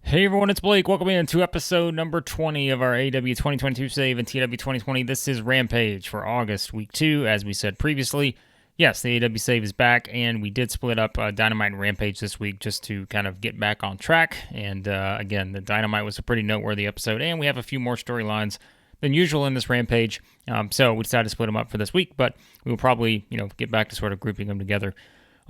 Hey everyone, it's Blake. Welcome in to episode number 20 of our AEW 2022 save and TEW 2020. This is Rampage for August, week 2. As we said previously, yes, the AEW save is back, and we did split up Dynamite and Rampage this week just to kind of get back on track. And again, the Dynamite was a pretty noteworthy episode, and we have a few more storylines than usual in this Rampage. So we decided to split them up for this week, but we will probably, get back to sort of grouping them together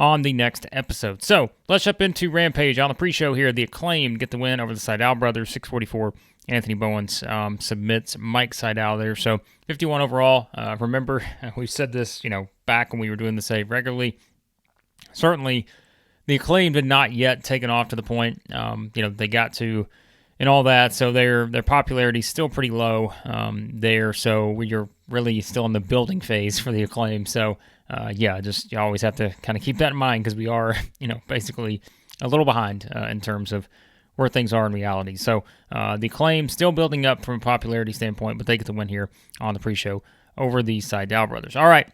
on the next episode. So let's jump into Rampage. On the pre-show here, the Acclaimed get the win over the Sydal brothers, 644. Anthony Bowens submits Mike Sydal there. So 51 overall. Remember, we said this, back when we were doing the save regularly. Certainly, the Acclaimed had not yet taken off to the point, they got to and all that. So their popularity is still pretty low there. So you're really still in the building phase for the Acclaim. So just you always have to kind of keep that in mind because we are, basically a little behind in terms of where things are in reality. So the Acclaim still building up from a popularity standpoint, but they get the win here on the pre-show over the Sydal brothers. All right,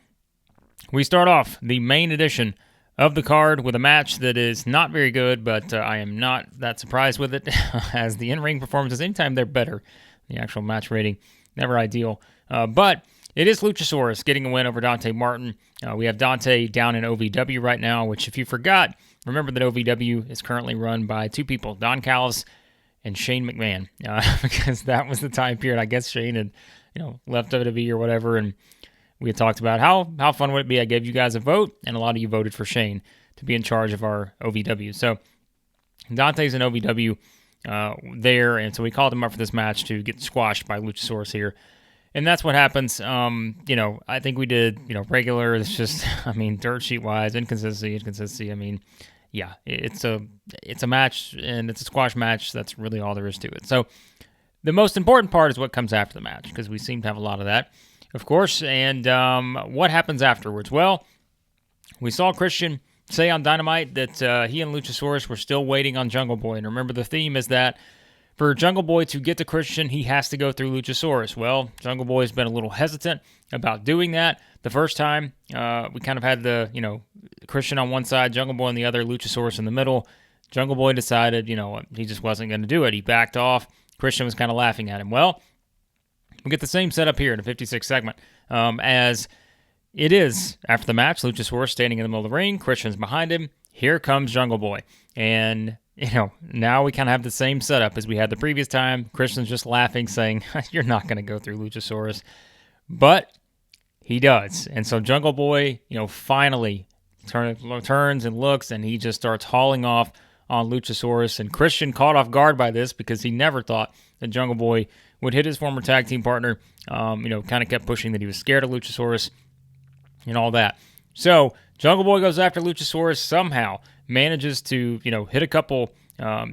we start off the main edition of the card with a match that is not very good, but I am not that surprised with it as the in-ring performances, anytime they're better, the actual match rating, never ideal. But it is Luchasaurus getting a win over Dante Martin. We have Dante down in OVW right now, which if you forgot, remember that OVW is currently run by two people, Don Callis and Shane McMahon, because that was the time period. I guess Shane had, left WWE or whatever, and we had talked about how fun would it be. I gave you guys a vote, and a lot of you voted for Shane to be in charge of our OVW. So Dante's in OVW there, and so we called him up for this match to get squashed by Luchasaurus here. And that's what happens. I think we did, regular. It's just, dirt sheet wise, inconsistency. It's a match and it's a squash match. That's really all there is to it. So the most important part is what comes after the match because we seem to have a lot of that, of course. And what happens afterwards? Well, we saw Christian say on Dynamite that he and Luchasaurus were still waiting on Jungle Boy. And remember, the theme is that for Jungle Boy to get to Christian, he has to go through Luchasaurus. Well, Jungle Boy's been a little hesitant about doing that. The first time, we kind of had the, Christian on one side, Jungle Boy on the other, Luchasaurus in the middle. Jungle Boy decided, he just wasn't going to do it. He backed off. Christian was kind of laughing at him. Well, we get the same setup here in the 56th segment. As it is, after the match, Luchasaurus standing in the middle of the ring. Christian's behind him. Here comes Jungle Boy. And now we kind of have the same setup as we had the previous time. Christian's just laughing, saying, you're not going to go through Luchasaurus. But he does. And so Jungle Boy, finally turns and looks, and he just starts hauling off on Luchasaurus. And Christian caught off guard by this because he never thought that Jungle Boy would hit his former tag team partner. Kind of kept pushing that he was scared of Luchasaurus and all that. So Jungle Boy goes after Luchasaurus, somehow manages to, hit a couple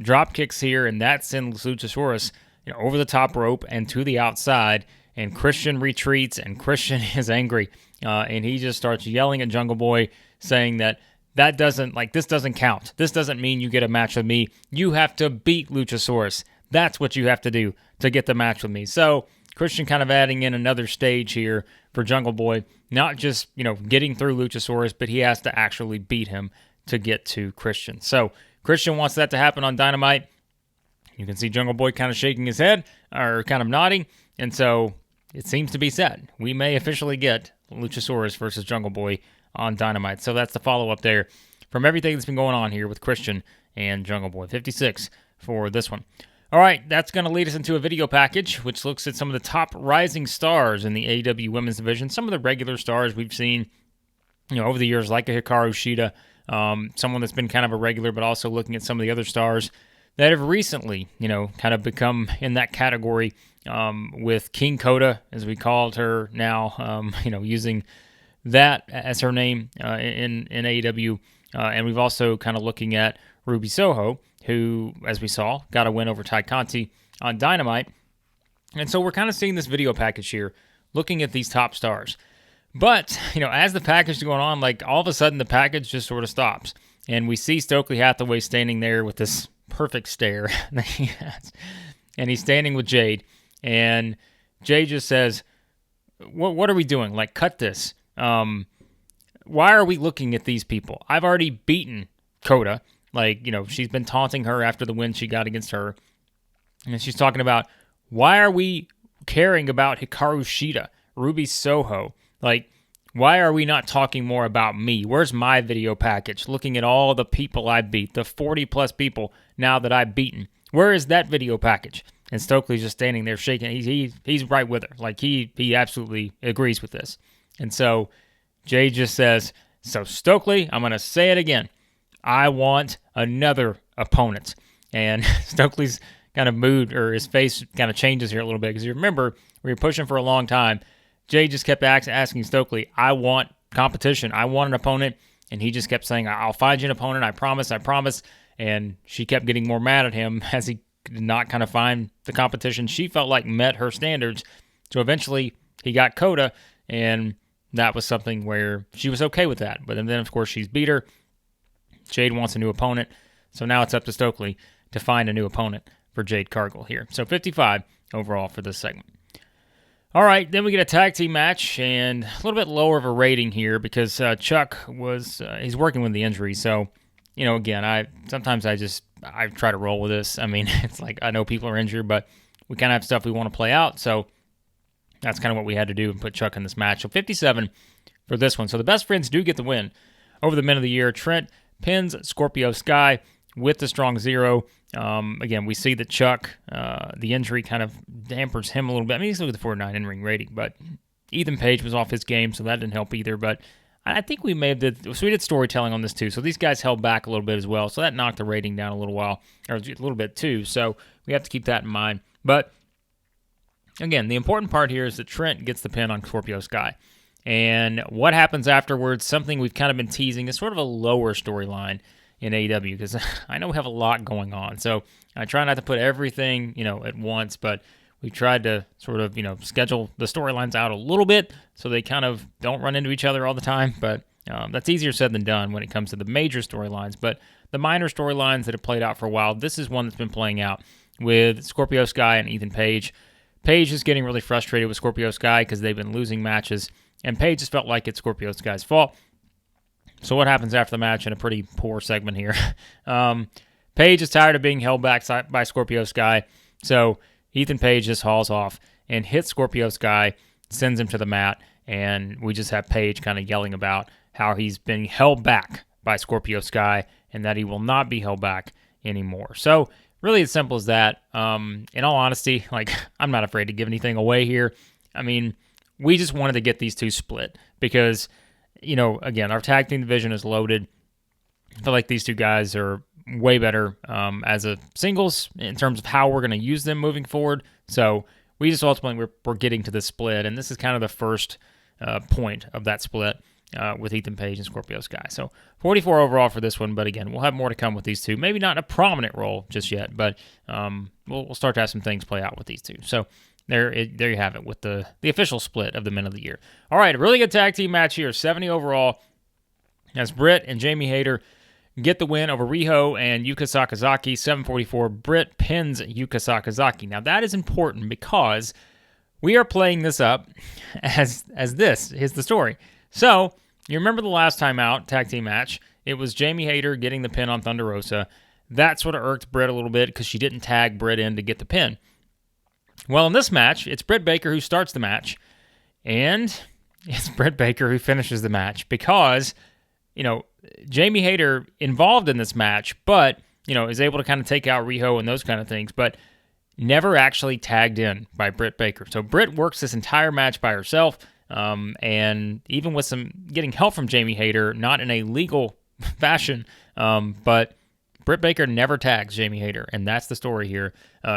drop kicks here, and that sends Luchasaurus, over the top rope and to the outside, and Christian retreats, and Christian is angry, and he just starts yelling at Jungle Boy, saying that doesn't, this doesn't count. This doesn't mean you get a match with me. You have to beat Luchasaurus. That's what you have to do to get the match with me. So Christian kind of adding in another stage here for Jungle Boy, not just, getting through Luchasaurus, but he has to actually beat him to get to Christian. So Christian wants that to happen on Dynamite. You can see Jungle Boy kind of shaking his head or kind of nodding. And so it seems to be set. We may officially get Luchasaurus versus Jungle Boy on Dynamite. So that's the follow-up there from everything that's been going on here with Christian and Jungle Boy. 56 for this one. All right, that's going to lead us into a video package, which looks at some of the top rising stars in the AEW women's division. Some of the regular stars we've seen, over the years, like a Hikaru Shida, someone that's been kind of a regular, but also looking at some of the other stars that have recently, kind of become in that category with King Coda, as we called her now, using that as her name in AEW. And we've also kind of looking at Ruby Soho, who, as we saw, got a win over Ty Conti on Dynamite. And so we're kind of seeing this video package here, looking at these top stars. But, as the package is going on, all of a sudden the package just sort of stops. And we see Stokely Hathaway standing there with this perfect stare that he has. And he's standing with Jade. And Jade just says, what are we doing? Cut this. Why are we looking at these people? I've already beaten Coda. Like, she's been taunting her after the win she got against her. And she's talking about, why are we caring about Hikaru Shida, Ruby Soho? Like, why are we not talking more about me? Where's my video package? Looking at all the people I beat, the 40-plus people now that I've beaten. Where is that video package? And Stokely's just standing there shaking. He's right with her. Like, he absolutely agrees with this. And so Jade just says, so Stokely, I'm going to say it again. I want another opponent. And Stokely's kind of mood, or his face kind of changes here a little bit, because you remember, we were pushing for a long time. Jay just kept asking Stokely, I want competition. I want an opponent. And he just kept saying, I'll find you an opponent. I promise. And she kept getting more mad at him as he did not kind of find the competition she felt like met her standards. So eventually he got Coda, and that was something where she was okay with that. But then, of course, she's beat her. Jade wants a new opponent. So now it's up to Stokely to find a new opponent for Jade Cargill here. So 55 overall for this segment. All right, then we get a tag team match, and a little bit lower of a rating here because Chuck he's working with the injury. So, again, I try to roll with this. I mean, it's like, I know people are injured, but we kind of have stuff we want to play out. So that's kind of what we had to do and put Chuck in this match. So 57 for this one. So the best friends do get the win over the men of the year. Trent pins Scorpio Sky with the strong zero. Again, we see that Chuck, the injury kind of dampers him a little bit. I mean, he's looking at the 49 in-ring rating, but Ethan Page was off his game, so that didn't help either. But I think we did storytelling on this too. So these guys held back a little bit as well. So that knocked the rating down a little bit too. So we have to keep that in mind. But again, the important part here is that Trent gets the pin on Scorpio Sky. And what happens afterwards, something we've kind of been teasing, is sort of a lower storyline in AEW, because I know we have a lot going on. So I try not to put everything, at once, but we tried to sort of, schedule the storylines out a little bit so they kind of don't run into each other all the time. But that's easier said than done when it comes to the major storylines. But the minor storylines that have played out for a while, this is one that's been playing out with Scorpio Sky and Ethan Page. Page is getting really frustrated with Scorpio Sky because they've been losing matches, and Page just felt like it's Scorpio Sky's fault. So what happens after the match in a pretty poor segment here? Page is tired of being held back by Scorpio Sky, so Ethan Page just hauls off and hits Scorpio Sky, sends him to the mat, and we just have Page kind of yelling about how he's been held back by Scorpio Sky and that he will not be held back anymore. So really as simple as that. In all honesty, I'm not afraid to give anything away here. I mean, we just wanted to get these two split because, again, our tag team division is loaded. I feel like these two guys are way better as a singles in terms of how we're going to use them moving forward. So we just ultimately, we're getting to the split, and this is kind of the first point of that split with Ethan Page and Scorpio Sky. So 44 overall for this one, but again, we'll have more to come with these two. Maybe not in a prominent role just yet, but we'll start to have some things play out with these two. So there you have it with the official split of the men of the year. All right, a really good tag team match here, 70 overall, as Britt and Jamie Hayter get the win over Riho and Yuka Sakazaki. 744, Britt pins Yuka Sakazaki. Now that is important because we are playing this up as this is the story. So you remember the last time out tag team match, it was Jamie Hayter getting the pin on Thunder Rosa. That sort of irked Britt a little bit because she didn't tag Britt in to get the pin. Well, in this match, it's Britt Baker who starts the match, and it's Britt Baker who finishes the match because, Jamie Hayter involved in this match, but, is able to kind of take out Riho and those kind of things, but never actually tagged in by Britt Baker. So Britt works this entire match by herself, and even with some getting help from Jamie Hayter, not in a legal fashion, but Britt Baker never tags Jamie Hayter, and that's the story here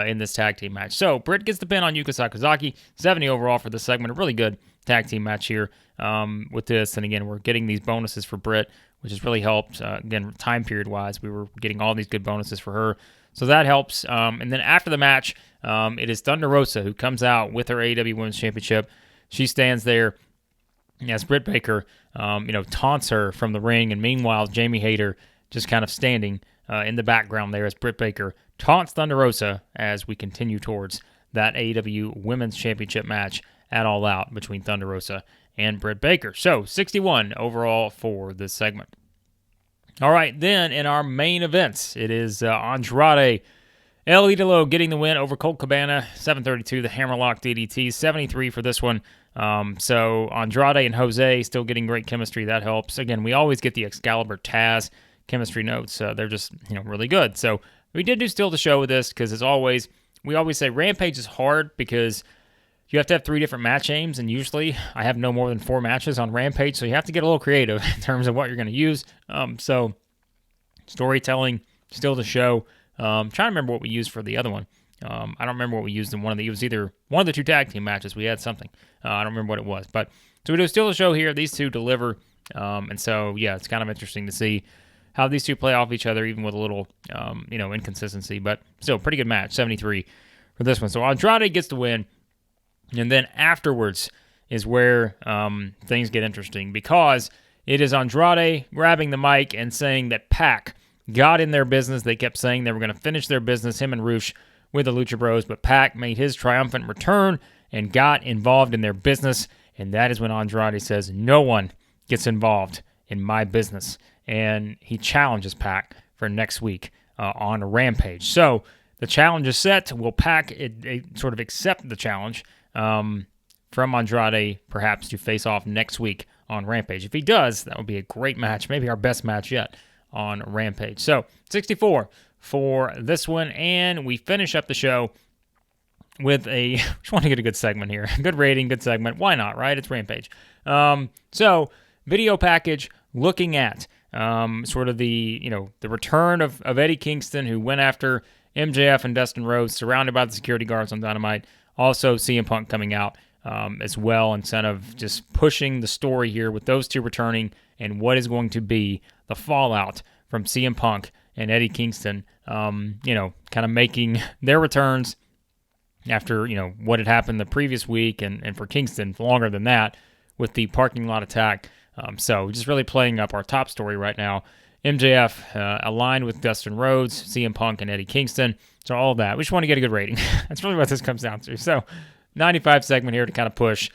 in this tag team match. So Britt gets the pin on Yuka Sakazaki, 70 overall for this segment. A really good tag team match here with this. And again, we're getting these bonuses for Britt, which has really helped. Again, time period-wise, we were getting all these good bonuses for her. So that helps. And then after the match, it is Thunder Rosa who comes out with her AEW Women's Championship. She stands there as Britt Baker, taunts her from the ring. And meanwhile, Jamie Hayter just kind of standing in the background there as Britt Baker taunts Thunder Rosa as we continue towards that AEW Women's Championship match at All Out between Thunder Rosa and Britt Baker. So 61 overall for this segment. All right, then in our main events, it is Andrade El Idolo getting the win over Colt Cabana, 732, the Hammerlock DDT, 73 for this one. So Andrade and Jose still getting great chemistry. That helps. Again, we always get the Excalibur Taz chemistry notes. They're just really good. So we did do still the show with this because, as always, we always say Rampage is hard because you have to have 3 different match aims, and usually I have no more than 4 matches on Rampage, so you have to get a little creative in terms of what you're going to use. So storytelling, still the show. Trying to remember what we used for the other one. I don't remember what we used in one of the. It was either one of the 2 tag team matches. We had something. I don't remember what it was. But so we do still the show here. These 2 deliver. And so, yeah, it's kind of interesting to see how these 2 play off each other, even with a little, inconsistency. But still, pretty good match, 73 for this one. So Andrade gets the win. And then afterwards is where things get interesting because it is Andrade grabbing the mic and saying that Pac got in their business. They kept saying they were going to finish their business, him and Roosh, with the Lucha Bros, but Pac made his triumphant return and got involved in their business, and that is when Andrade says, no one gets involved in my business, and he challenges Pac for next week on Rampage. So the challenge is set. Will Pac sort of accept the challenge from Andrade, perhaps to face off next week on Rampage? If he does, that would be a great match, maybe our best match yet on Rampage. So 64 for this one, and we finish up the show with a, just want to get a good segment here. Good rating, good segment. Why not, right? It's Rampage. So video package looking at sort of the return of Eddie Kingston, who went after MJF and Dustin Rhodes, surrounded by the security guards on Dynamite. Also CM Punk coming out as well, instead of just pushing the story here with those 2 returning and what is going to be the fallout from CM Punk and Eddie Kingston, kind of making their returns after, what had happened the previous week, and for Kingston, longer than that, with the parking lot attack. So just really playing up our top story right now. MJF aligned with Dustin Rhodes, CM Punk, and Eddie Kingston. So all of that. We just want to get a good rating. That's really what this comes down to. So 95 segment here to kind of push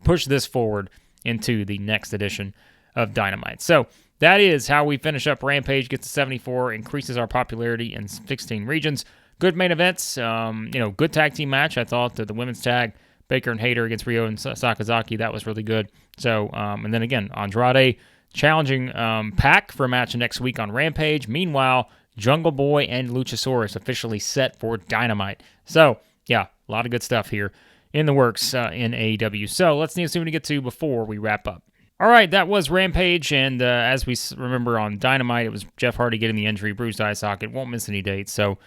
push this forward into the next edition of Dynamite. So that is how we finish up Rampage. Gets to 74, increases our popularity in 16 regions. Good main events. Good tag team match. I thought the women's tag, Baker and Hayter against Ryo and Sakazaki, that was really good. So, and then again, Andrade challenging Pac for a match next week on Rampage. Meanwhile, Jungle Boy and Luchasaurus officially set for Dynamite. So, yeah, a lot of good stuff here in the works in AEW. So let's see what we get to before we wrap up. All right, that was Rampage, and as we remember on Dynamite, it was Jeff Hardy getting the injury, bruised eye socket, won't miss any dates, so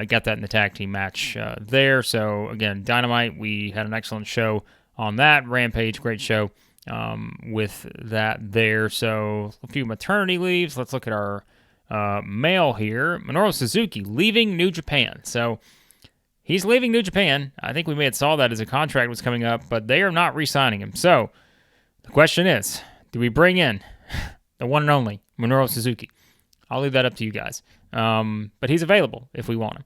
got that in the tag team match there. So again, Dynamite, we had an excellent show on that. Rampage, great show with that there. So a few maternity leaves. Let's look at our mail here. Minoru Suzuki leaving New Japan. So he's leaving New Japan. I think we may have saw that as a contract was coming up, but they are not re-signing him. So the question is, do we bring in the one and only Minoru Suzuki? I'll leave that up to you guys. But he's available if we want him.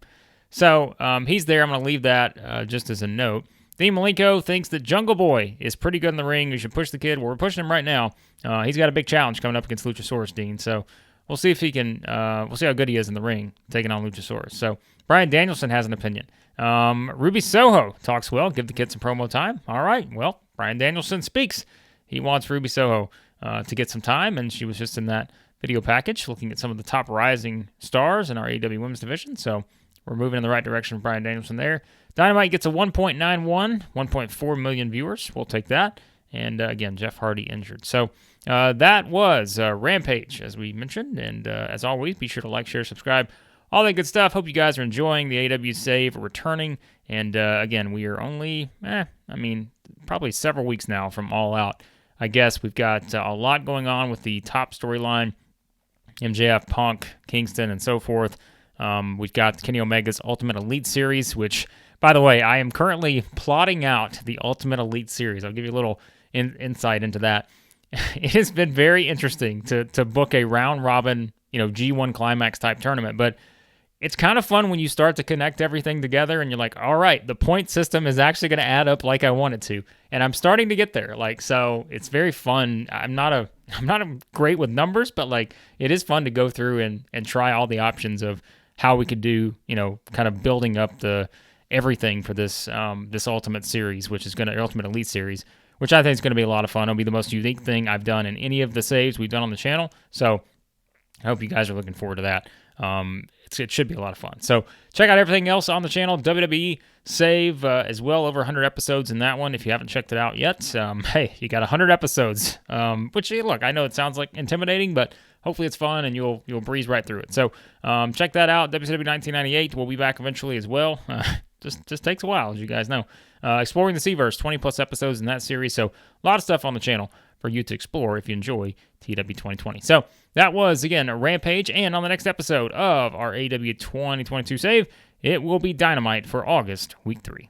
So he's there. I'm going to leave that just as a note. Dean Malenko thinks that Jungle Boy is pretty good in the ring. We should push the kid. Well, we're pushing him right now. He's got a big challenge coming up against Luchasaurus, Dean. So we'll see if he can. We'll see how good he is in the ring taking on Luchasaurus. So Bryan Danielson has an opinion. Ruby Soho talks well. Give the kid some promo time. All right. Well, Bryan Danielson speaks. He wants Ruby Soho to get some time, and she was just in that video package looking at some of the top rising stars in our AEW Women's Division. So we're moving in the right direction with Bryan Danielson there. Dynamite gets a 1.91, 1.4 million viewers. We'll take that. And again, Jeff Hardy injured. So that was Rampage, as we mentioned. And as always, be sure to like, share, subscribe, all that good stuff. Hope you guys are enjoying the AEW save returning. And again, we are only, probably several weeks now from All Out. I guess we've got a lot going on with the top storyline, MJF, Punk, Kingston, and so forth. We've got Kenny Omega's Ultimate Elite Series, which, by the way, I am currently plotting out the Ultimate Elite Series. I'll give you a little insight into that. It has been very interesting to book a round-robin, G1 Climax type tournament, but it's kind of fun when you start to connect everything together and you're like, all right, the point system is actually going to add up like I want it to. And I'm starting to get there. Like, so it's very fun. I'm not great with numbers, but like it is fun to go through and try all the options of how we could do, kind of building up everything for this Ultimate Series, which is Ultimate Elite Series, which I think is going to be a lot of fun. It'll be the most unique thing I've done in any of the saves we've done on the channel. So I hope you guys are looking forward to that. It should be a lot of fun. So check out everything else on the channel. WWE Save as well, over 100 episodes in that one. If you haven't checked it out yet, hey, you got 100 episodes. Which, look, I know it sounds like intimidating, but hopefully it's fun and you'll breeze right through it. So check that out. WCW 1998. We'll be back eventually as well. Just takes a while, as you guys know. Exploring the Seaverse, 20 plus episodes in that series. So a lot of stuff on the channel for you to explore if you enjoy TEW 2020. So that was, again, a Rampage. And on the next episode of our AEW 2022 save, it will be Dynamite for August, Week 3.